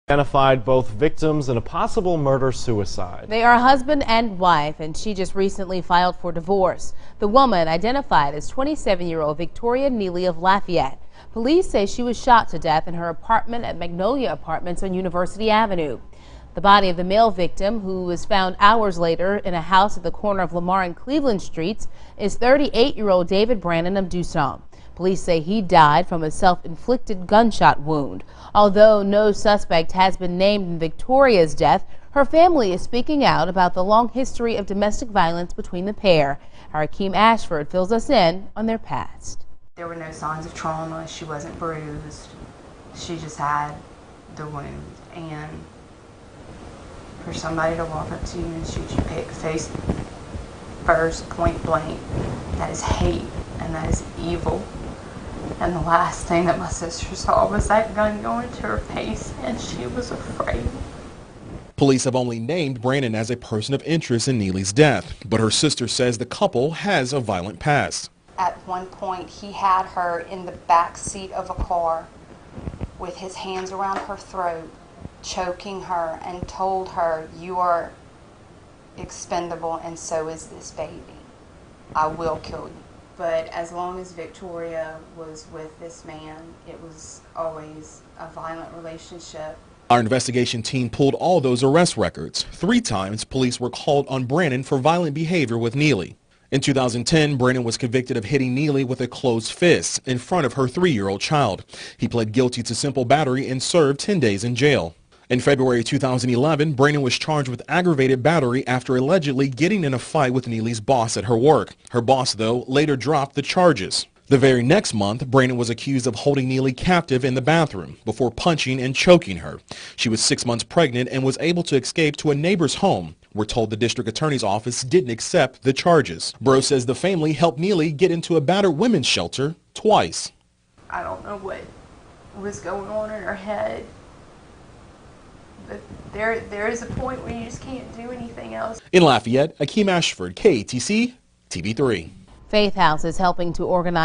Identified both victims in a possible murder-suicide. They are husband and wife, and she just recently filed for divorce. The woman, identified as 27-year-old Victoria Neely of Lafayette. Police say she was shot to death in her apartment at Magnolia Apartments on University Avenue. The body of the male victim, who was found hours later in a house at the corner of Lamar and Cleveland Streets, is 38-year-old David Brandon of Dusong. Police say he died from a self-inflicted gunshot wound. Although no suspect has been named in Victoria's death, her family is speaking out about the long history of domestic violence between the pair. Our Akeem Ashford fills us in on their past. There were no signs of trauma. She wasn't bruised. She just had the wound. And for somebody to walk up to you and shoot you face first, point blank, that is hate and that is evil. And the last thing that my sister saw was that gun go into her face, and she was afraid. Police have only named Brandon as a person of interest in Neely's death, but her sister says the couple has a violent past. At one point, he had her in the back seat of a car with his hands around her throat, choking her, and told her, "You are expendable, and so is this baby. I will kill you." But as long as Victoria was with this man, it was always a violent relationship. Our investigation team pulled all those arrest records. 3 times, police were called on Brandon for violent behavior with Neely. In 2010, Brandon was convicted of hitting Neely with a closed fist in front of her 3-year-old child. He pled guilty to simple battery and served 10 days in jail. In February 2011, Brandon was charged with aggravated battery after allegedly getting in a fight with Neely's boss at her work. Her boss, though, later dropped the charges. The very next month, Brandon was accused of holding Neely captive in the bathroom before punching and choking her. She was 6 months pregnant and was able to escape to a neighbor's home. We're told the district attorney's office didn't accept the charges. Bro says the family helped Neely get into a battered women's shelter twice. I don't know what was going on in her head. But there is a point where you just can't do anything else. In Lafayette, Akeem Ashford, KATC, TV3. Faith House is helping to organize